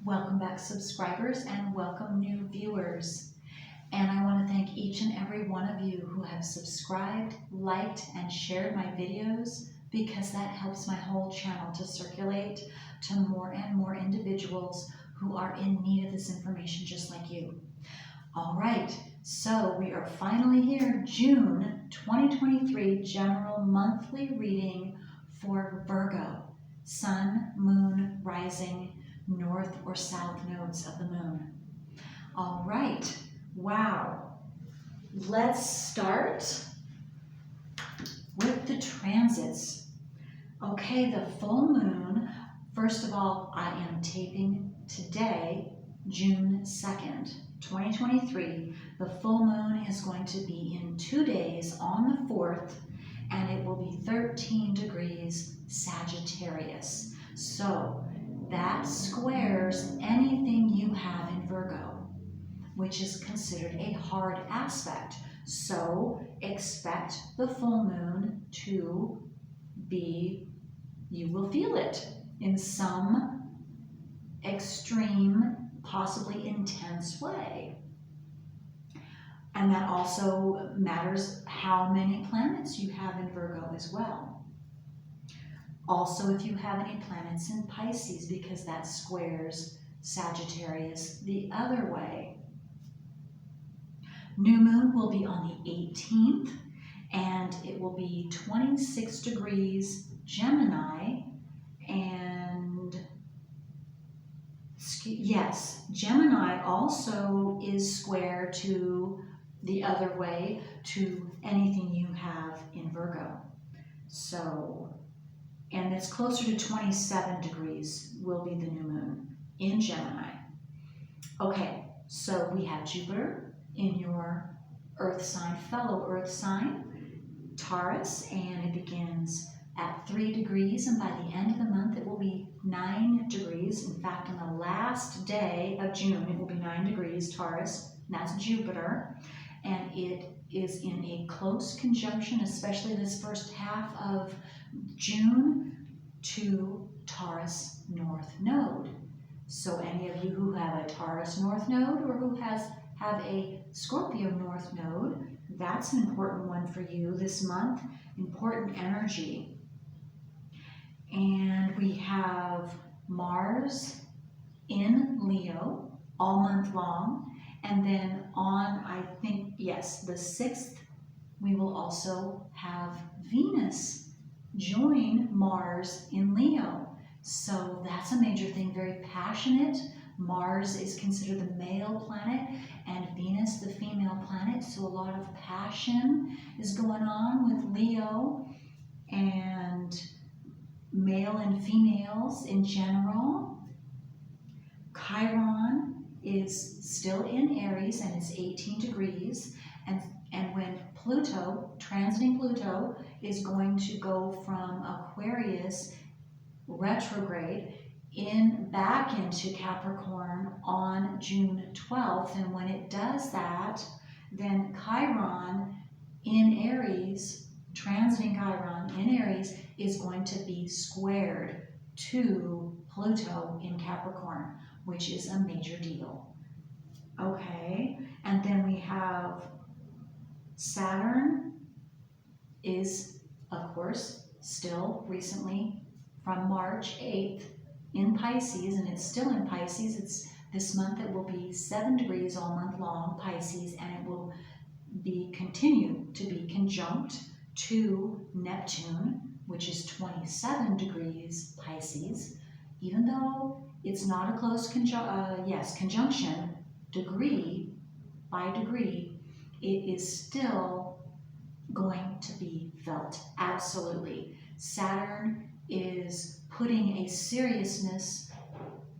Welcome back, subscribers, and welcome new viewers. And I want to thank each and every one of you who have subscribed, liked, and shared my videos, because that helps my whole channel to circulate to more and more individuals who are in need of this information just like you. All right, so we are finally here, June 2023 general monthly reading for Virgo, Sun, Moon, Rising, North or South nodes of the Moon. All right, wow. Let's start with the transits. Okay, the full moon, first of all, I am taping today, June 2nd, 2023. The full moon is going to be in 2 days on the 4th, and it will be 13 degrees Sagittarius. So that squares anything you have in Virgo, which is considered a hard aspect. So expect the full moon to be, you will feel it in some extreme, possibly intense way. And that also matters how many planets you have in Virgo as well. Also, if you have any planets in Pisces, because that squares Sagittarius the other way. New moon will be on the 18th, and it will be 26 degrees Gemini, and yes, Gemini also is square to the other way to anything you have in Virgo. So, and it's closer to 27 degrees will be the new moon in Gemini. Okay, so we have Jupiter in your Earth sign, fellow Earth sign, Taurus, and it begins at 3 degrees, and by the end of the month it will be 9 degrees. In fact, on the last day of June it will be 9 degrees, Taurus, and that's Jupiter, and it is in a close conjunction, especially this first half of June, to Taurus North Node. So any of you who have a Taurus North Node or who have a Scorpio North Node, that's an important one for you this month, important energy. And we have Mars in Leo all month long, and then on, I think, yes, the 6th, we will also have Venus join Mars in Leo. So that's a major thing, very passionate. Mars is considered the male planet and Venus the female planet. So a lot of passion is going on with Leo and male and females in general. Chiron is still in Aries and it's 18 degrees. And when Pluto, transiting Pluto, is going to go from Aquarius retrograde back into Capricorn on June 12th. And when it does that, then Chiron in Aries, transiting Chiron in Aries, is going to be squared to Pluto in Capricorn, which is a major deal. Okay, and then we have Saturn is, of course, still recently from March 8th in Pisces, and it's still in Pisces. This month it will be 7 degrees all month long, Pisces, and it will continue to be conjunct to Neptune, which is 27 degrees Pisces, even though it's not a close conjunction, degree by degree, it is still going to be felt, absolutely. Saturn is putting a seriousness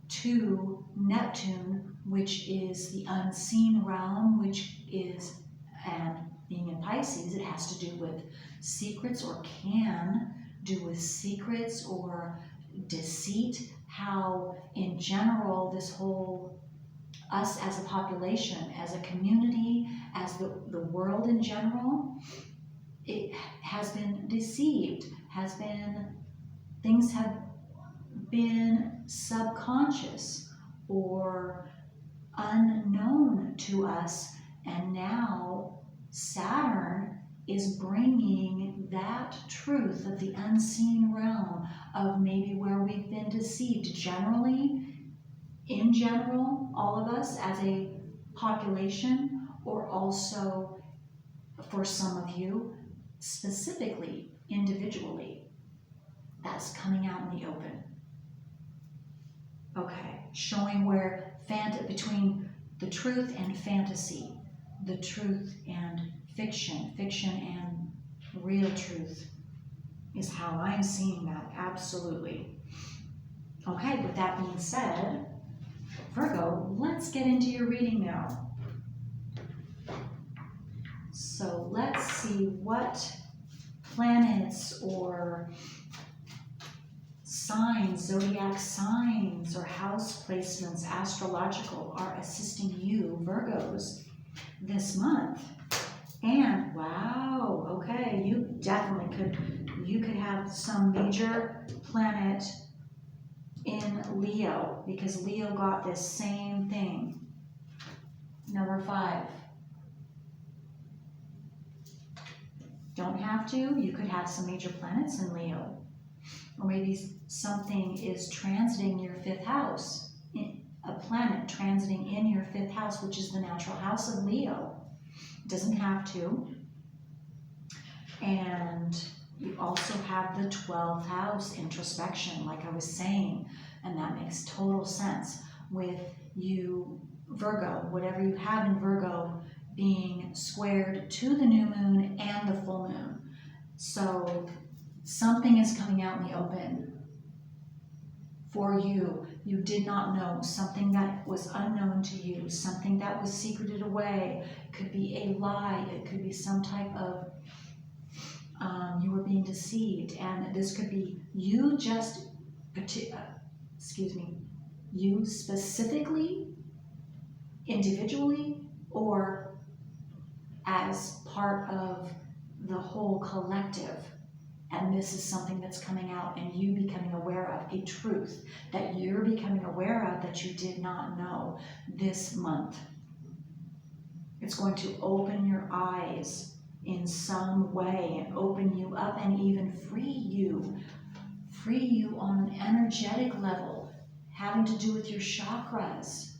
to Neptune, which is the unseen realm, which is, and being in Pisces, it has to do with secrets, or can do with secrets or deceit, how in general this whole, us as a population, as a community, as the world in general, it has been deceived, things have been subconscious or unknown to us. And now Saturn is bringing that truth of the unseen realm of maybe where we've been deceived generally, in general, all of us as a population, or also for some of you specifically, individually. That's coming out in the open. Okay, showing where between the truth and fantasy, the truth and fiction, fiction and real truth is how I'm seeing that, absolutely. Okay, with that being said, Virgo, let's get into your reading now. So let's see what planets or signs, zodiac signs, or house placements, astrological, are assisting you, Virgos, this month. And wow, okay, you definitely could have some major planet in Leo, because Leo got this same thing. Number 5. Don't have to. You could have some major planets in Leo. Or maybe something is transiting your 5th house. A planet transiting in your 5th house, which is the natural house of Leo. It doesn't have to. And you also have the 12th house, introspection, like I was saying. And that makes total sense with you, Virgo, whatever you have in Virgo being squared to the new moon and the full moon. So something is coming out in the open for you. You did not know, something that was unknown to you, something that was secreted away. It could be a lie, it could be some type of you were being deceived, and this could be you you specifically, individually, or as part of the whole collective. And this is something that's coming out and you becoming aware of, a truth that you're becoming aware of that you did not know this month. It's going to open your eyes in some way and open you up and even free you on an energetic level, having to do with your chakras.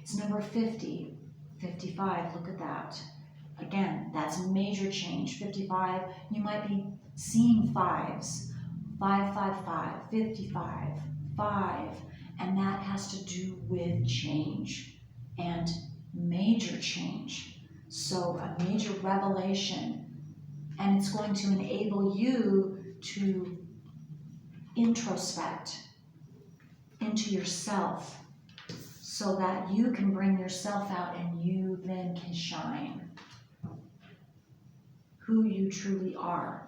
It's number 50, 55, look at that. Again, that's major change. 55, you might be seeing 5s. 555, 55, 5, and that has to do with change and major change. So a major revelation, and it's going to enable you to introspect into yourself so that you can bring yourself out and you then can shine who you truly are.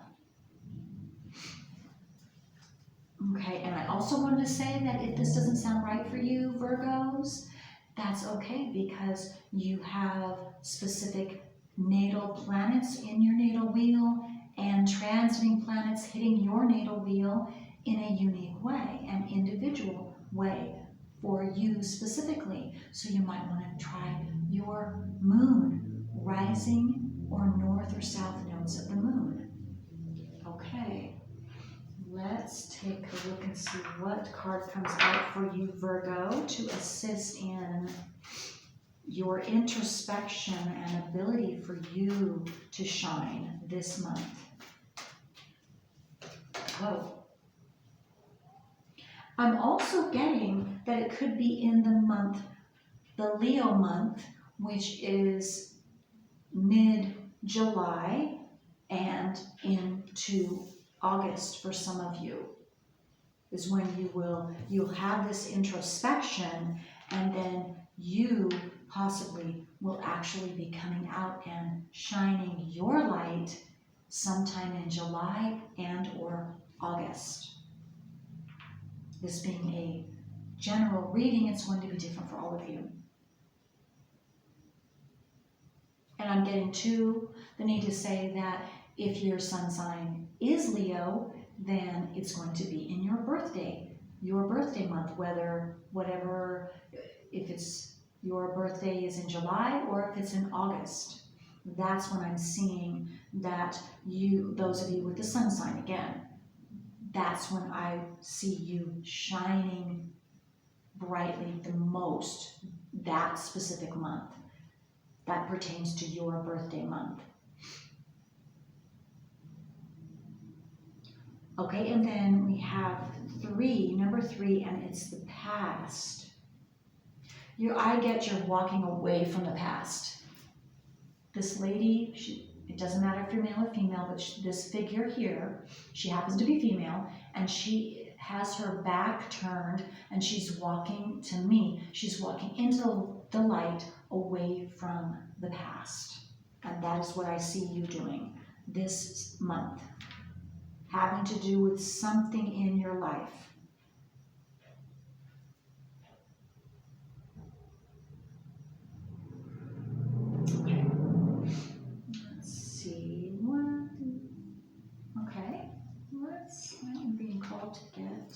Okay, and I also wanted to say that if this doesn't sound right for you, Virgos, that's okay, because you have specific natal planets in your natal wheel and transiting planets hitting your natal wheel in a unique way, an individual way for you specifically. So you might want to try your moon, rising or north or south nodes of the moon. Okay. Let's take a look and see what card comes out for you, Virgo, to assist in your introspection and ability for you to shine this month. Whoa. I'm also getting that it could be in the month, the Leo month, which is mid-July and into August for some of you, is when you'll have this introspection, and then you possibly will actually be coming out and shining your light sometime in July and or August. This being a general reading, it's going to be different for all of you. And I'm getting to the need to say that if your sun sign is Leo, then it's going to be in your birthday month, whatever, if it's your birthday is in July or if it's in August. That's when I'm seeing that those of you with the sun sign again, that's when I see you shining brightly the most that specific month. That pertains to your birthday month. Okay, and then we have number three, and it's the past. I get you're walking away from the past. This lady, it doesn't matter if you're male or female, but this figure here, she happens to be female, and she has her back turned, and she's walking to me. She's walking into the light away from the past. And that is what I see you doing this month, having to do with something in your life. Okay. Let's see what. Okay. I'm being called to get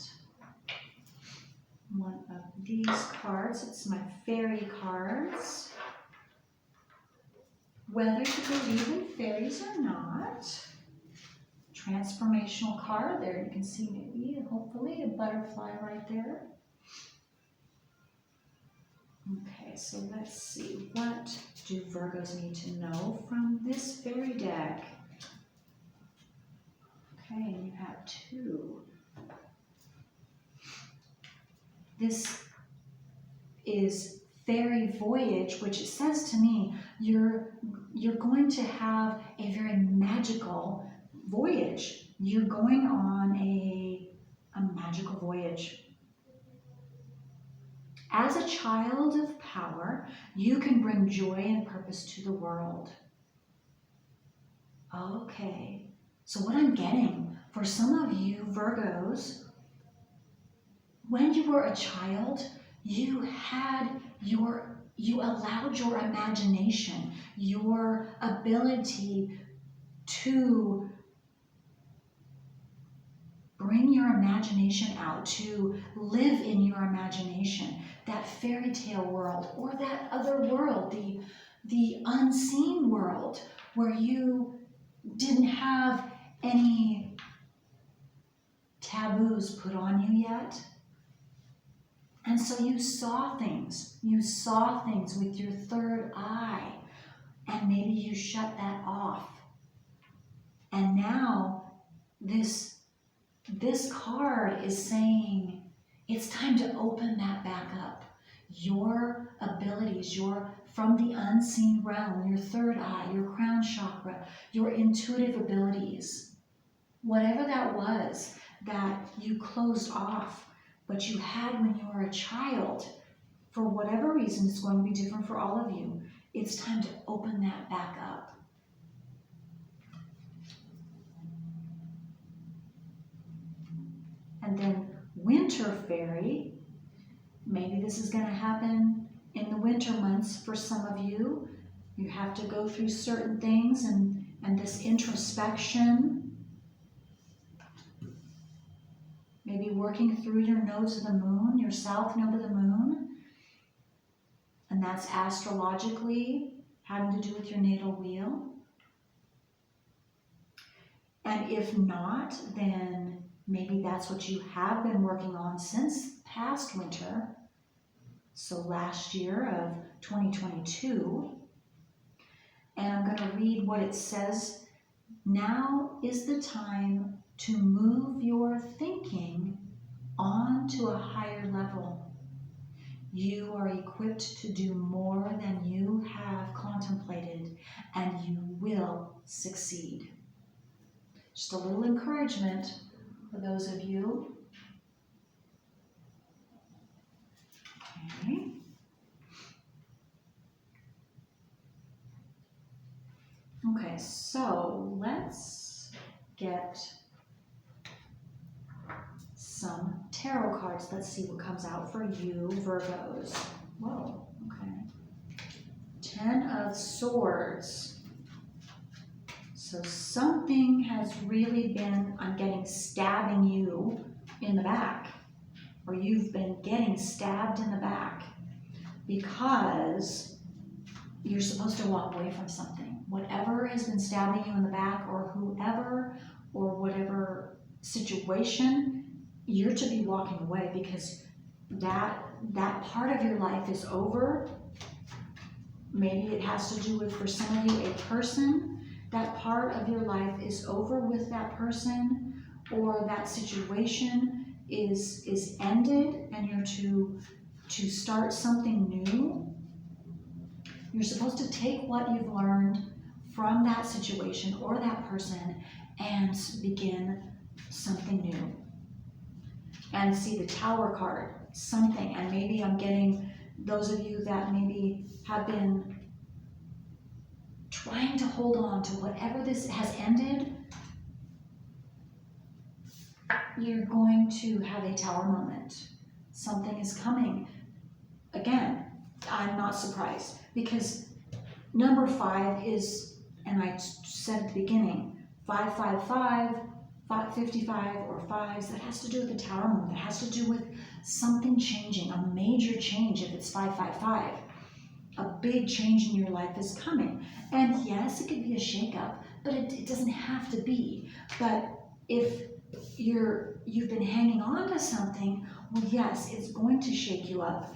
one of these cards. It's my fairy cards. Whether you believe in fairies or not. Transformational card. There you can see maybe, hopefully, a butterfly right there. Okay, so let's see. What do Virgos need to know from this fairy deck? Okay, you have two. This is fairy voyage, which it says to me, you're going to have a very magical voyage. You're going on a magical voyage. As a child of power, you can bring joy and purpose to the world. Okay, so what I'm getting for some of you Virgos, when you were a child, you allowed your imagination, your ability to bring your imagination out, to live in your imagination, that fairy tale world or that other world, the unseen world where you didn't have any taboos put on you yet. And so you saw things with your third eye, and maybe you shut that off. And now this card is saying it's time to open that back up. Your abilities, from the unseen realm, your third eye, your crown chakra, your intuitive abilities, whatever that was that you closed off, but you had when you were a child, for whatever reason, it's going to be different for all of you. It's time to open that back up. And then winter fairy, maybe this is going to happen in the winter months for some of you. You have to go through certain things and this introspection. Maybe working through your nodes of the moon, your south node of the moon. And that's astrologically having to do with your natal wheel. And if not, then maybe that's what you have been working on since past winter. So last year of 2022. And I'm going to read what it says. Now is the time to move your thinking on to a higher level. You are equipped to do more than you have contemplated, and you will succeed. Just a little encouragement for those of you. Okay. Okay, so let's get some tarot cards. Let's see what comes out for you, Virgos. Whoa, okay. 10 of Swords. So So something has really been, I'm getting, stabbing you in the back, or you've been getting stabbed in the back because you're supposed to walk away from something. Whatever has been stabbing you in the back, or whoever, or whatever situation, you're to be walking away, because that part of your life is over. Maybe it has to do with, for some of you, a person. That part of your life is over with that person, or that situation is ended, and you're to start something new. You're supposed to take what you've learned from that situation or that person and begin something new. And see the Tower card, something, and maybe I'm getting those of you that maybe have been trying to hold on to whatever this has ended. You're going to have a Tower moment. Something is coming. Again, I'm not surprised, because number 5 is, and I said at the beginning, 555, 55, or 5s, that has to do with the Tower moment. That has to do with something changing, a major change. If it's 555, a big change in your life is coming. And yes, it could be a shakeup, but it doesn't have to be. But if you've been hanging on to something, well, yes, it's going to shake you up,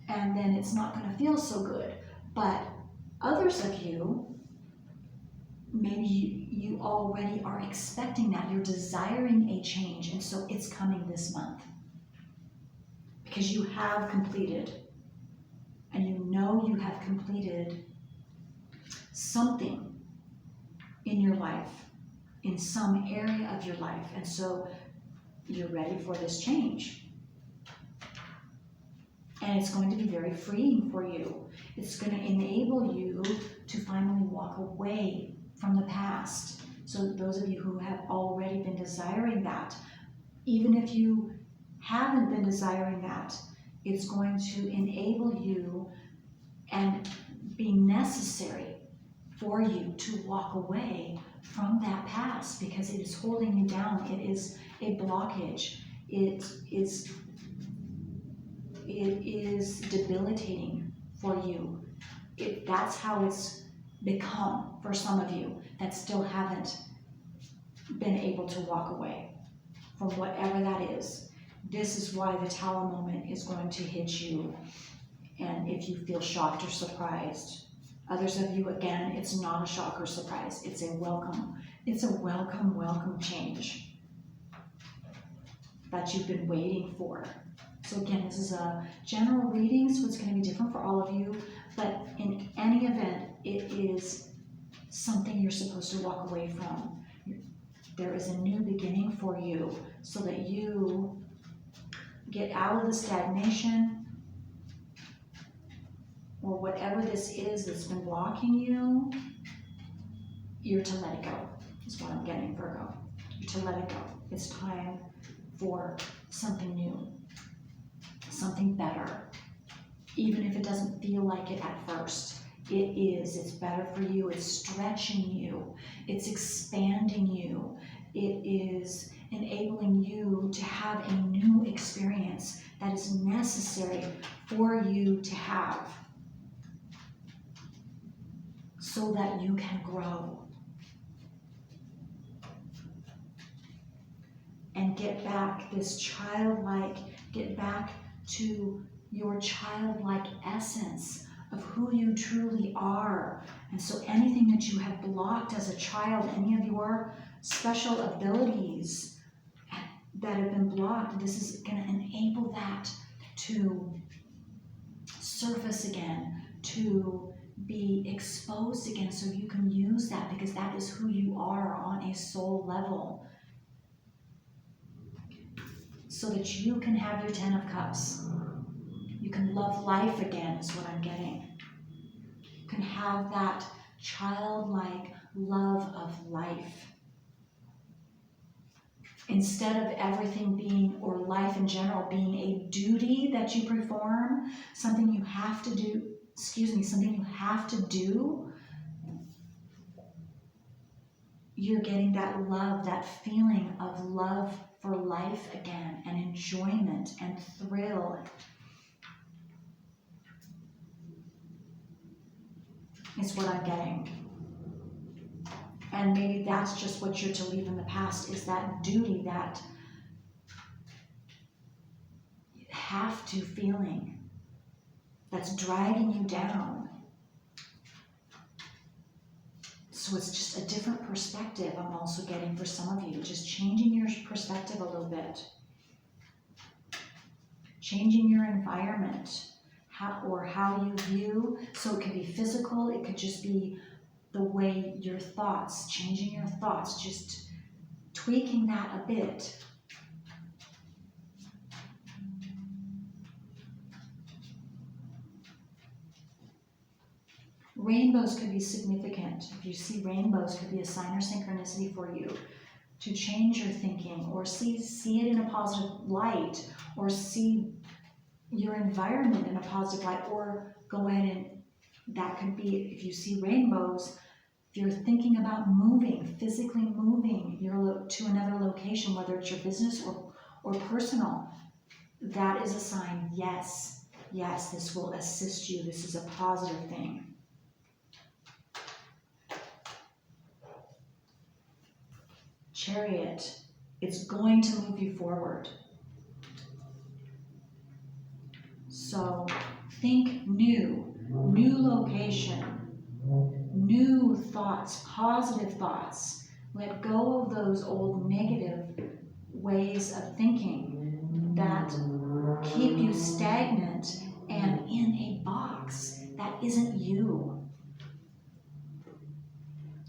and then it's not going to feel so good. But others of you, maybe you already are expecting that. You're desiring a change, and so it's coming this month, because you have completed, and you know you have completed something in your life, in some area of your life, and so you're ready for this change. And it's going to be very freeing for you. It's going to enable you to finally walk away from the past. So those of you who have already been desiring that, even if you haven't been desiring that, it's going to enable you and be necessary for you to walk away from that past, because it is holding you down. It is a blockage. It is debilitating for you. That's how it's become for some of you that still haven't been able to walk away from whatever that is. This is why the Tower moment is going to hit you. And if you feel shocked or surprised, others of you, again, it's not a shock or surprise. It's a welcome. It's a welcome change that you've been waiting for. So again, this is a general reading, so it's going to be different for all of you. But in any event, it is something you're supposed to walk away from. There is a new beginning for you, so that you get out of the stagnation, or whatever this is that's been blocking you. You're to let it go, is what I'm getting, Virgo. You're to let it go. It's time for something new, something better. Even if it doesn't feel like it at first, it is. It's better for you. It's stretching you. It's expanding you. It is enabling you to have a new experience that is necessary for you to have, so that you can grow and get back this childlike, get back to your childlike essence of who you truly are. And so anything that you have blocked as a child, any of your special abilities that have been blocked, this is going to enable that to surface again, to be exposed again, so you can use that, because that is who you are on a soul level, so that you can have your 10 of Cups. You can love life again, is what I'm getting. You can have that childlike love of life. Instead of everything being, or life in general, being a duty that you perform, something you have to do, something you have to do, you're getting that love, that feeling of love for life again, and enjoyment and thrill. Is what I'm getting. And maybe that's just what you're to leave in the past, is that duty, that have to feeling that's dragging you down. So it's just a different perspective I'm also getting for some of you, just changing your perspective a little bit. Changing your environment, how you view. So it could be physical, it could just be the way your thoughts, changing your thoughts, just tweaking that a bit. Rainbows could be significant. If you see rainbows, could be a sign or synchronicity for you to change your thinking, or see it in a positive light, or see your environment in a positive light, or go ahead and, that could be, if you see rainbows, if you're thinking about moving, physically moving to another location, whether it's your business or personal, that is a sign, yes, this will assist you. This is a positive thing. Chariot, it's going to move you forward. So think new location, new thoughts, positive thoughts. Let go of those old negative ways of thinking that keep you stagnant and in a box that isn't you.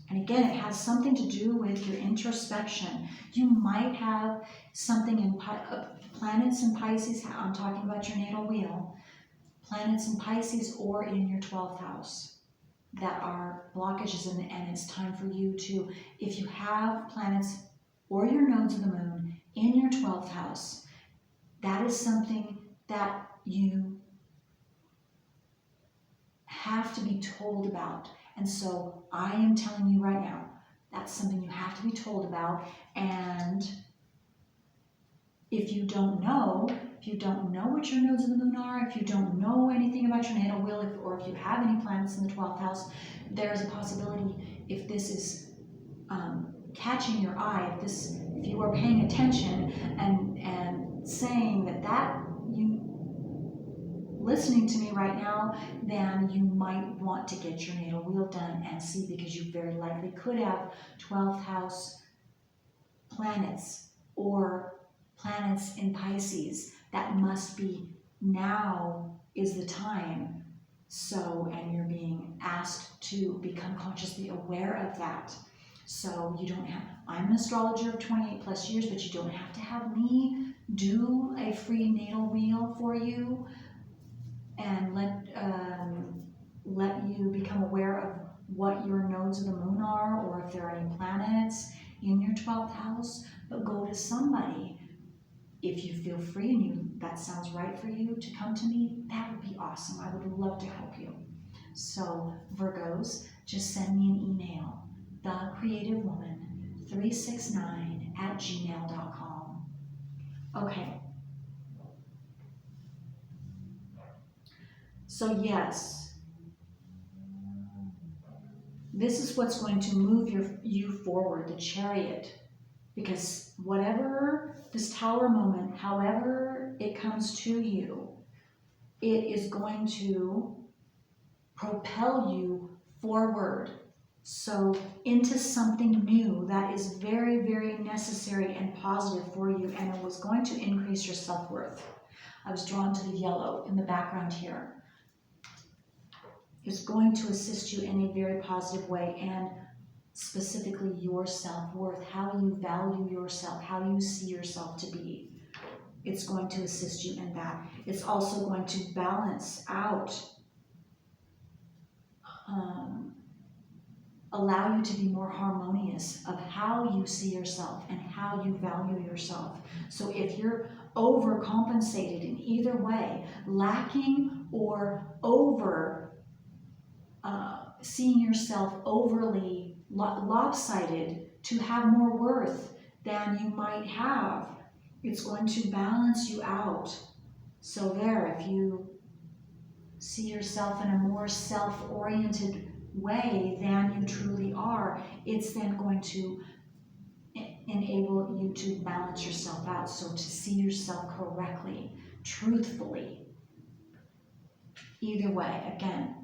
And again, it has something to do with your introspection. You might have something in planets in Pisces. I'm talking about your natal wheel. Planets in Pisces or in your 12th house that are blockages, and it's time for you to, if you have planets or your nodes of the moon in your 12th house, that is something that you have to be told about. And so I am telling you right now, that's something you have to be told about. And if you don't know what your nodes of the moon are, if you don't know anything about your natal wheel, or if you have any planets in the 12th house, there's a possibility, if this is catching your eye, if you are paying attention and saying that you listening to me right now, then you might want to get your natal wheel done and see, because you very likely could have 12th house planets or planets in Pisces. That must be, now is the time. So, and you're being asked to become consciously aware of that. So you don't have, I'm an astrologer of 28 plus years, but you don't have to have me do a free natal wheel for you and let you become aware of what your nodes of the moon are, or if there are any planets in your 12th house. But go to somebody, if you feel free and that sounds right for you, to come to me. That would be awesome. I would love to help you. So Virgos, just send me an email, thecreativewoman369@gmail.com. Okay. So yes, this is what's going to move you forward, the Chariot, because whatever this Tower moment, however it comes to you, it is going to propel you forward. So into something new that is very, very necessary and positive for you, and it was going to increase your self-worth. I was drawn to the yellow in the background here. Is going to assist you in a very positive way, and specifically your self-worth, how you value yourself, how you see yourself to be. It's going to assist you in that. It's also going to balance out, allow you to be more harmonious of how you see yourself and how you value yourself. So if you're overcompensated in either way, lacking or over seeing yourself overly lopsided to have more worth than you might have. It's going to balance you out. So there, if you see yourself in a more self-oriented way than you truly are, it's then going to enable you to balance yourself out. So to see yourself correctly, truthfully. Either way, again,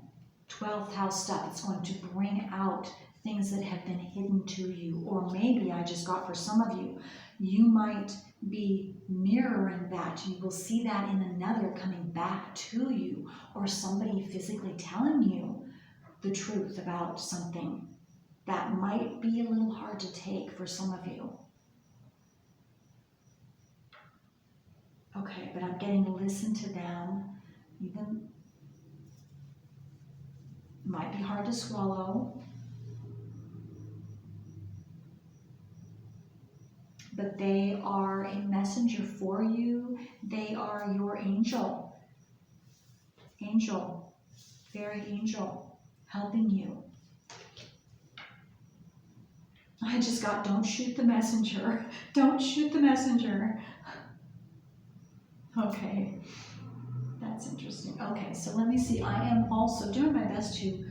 12th house stuff, it's going to bring out things that have been hidden to you. Or maybe I just got for some of you, you might be mirroring that. You will see that in another coming back to you, or somebody physically telling you the truth about something that might be a little hard to take for some of you. Okay, but I'm getting to listen to them. Even might be hard to swallow, but they are a messenger for you. They are your angel. Angel, fairy angel, helping you. I just got, don't shoot the messenger. Don't shoot the messenger. Okay, that's interesting. Okay, so let me see. I am also doing my best to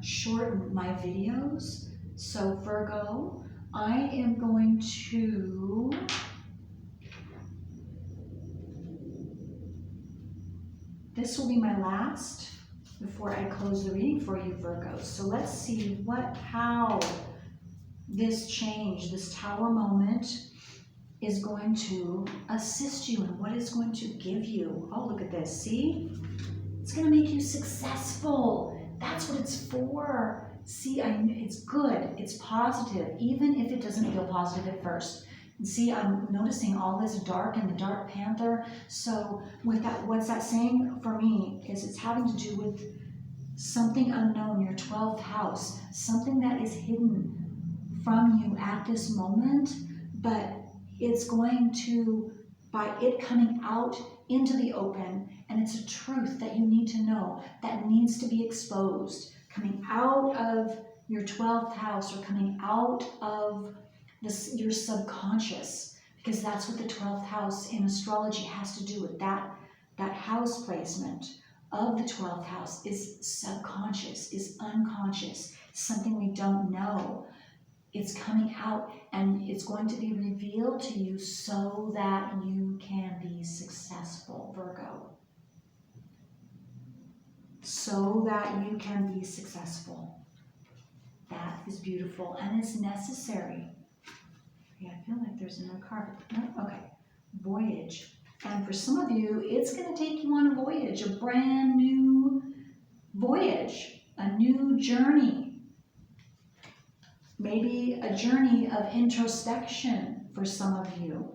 shorten my videos. So Virgo, I am going to this will be my last before I close the reading for you, Virgos. So let's see how this change, this tower moment, is going to assist you and what it's going to give you. Oh, look at this. See? It's going to make you successful. That's what it's for. See, it's good. It's positive, even if it doesn't feel positive at first. And see, I'm noticing all this dark in the Dark Panther. So with that, what's that saying for me is it's having to do with something unknown, your 12th house, something that is hidden from you at this moment, but it's going to, by it coming out into the open, and it's a truth that you need to know, that needs to be exposed, coming out of your 12th house or coming out of your subconscious, because that's what the 12th house in astrology has to do with that house placement of the 12th house is subconscious, is unconscious, something we don't know. It's coming out and it's going to be revealed to you so that you can be successful, Virgo. So that you can be successful. That is beautiful and it's necessary. Yeah, I feel like there's another card. No? Okay. Voyage. And for some of you, it's going to take you on a voyage, a brand new voyage, a new journey. Maybe a journey of introspection for some of you,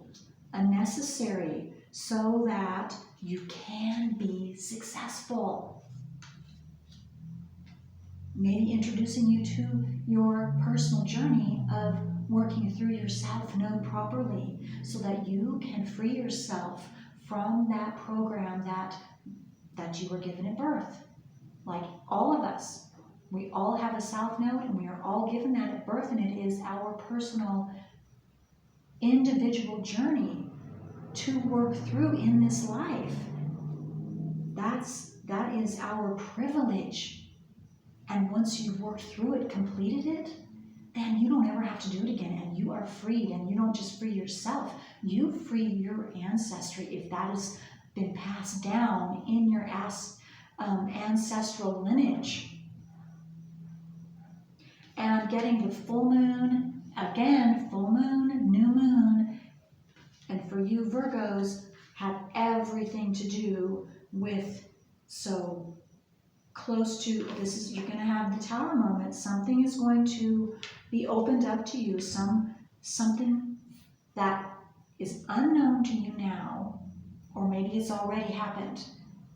a necessary so that you can be successful. Maybe introducing you to your personal journey of working through your self-know properly so that you can free yourself from that program that you were given at birth. Like all of us. We all have a south node and we are all given that at birth, and it is our personal individual journey to work through in this life. That is our privilege. And once you've worked through it, completed it, then you don't ever have to do it again, and you are freed. And you don't just free yourself, you free your ancestry if that has been passed down in your ancestral lineage. And I'm getting the full moon, again, full moon, new moon, and for you Virgos, have everything to do with, so close to, this is, you're going to have the tower moment, something is going to be opened up to you, something that is unknown to you now, or maybe it's already happened,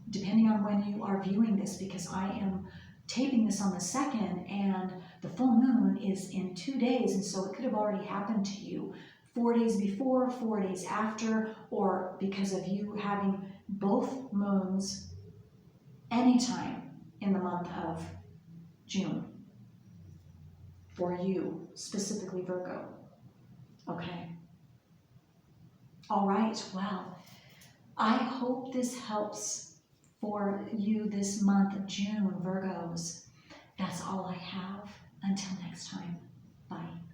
depending on when you are viewing this, because I am taping this on the 2nd, and the full moon is in 2 days, and so it could have already happened to you 4 days before, 4 days after, or because of you having both moons anytime in the month of June. for you, specifically Virgo. Okay. All right, well, I hope this helps for you this month of June, Virgos. That's all I have. Until next time, bye.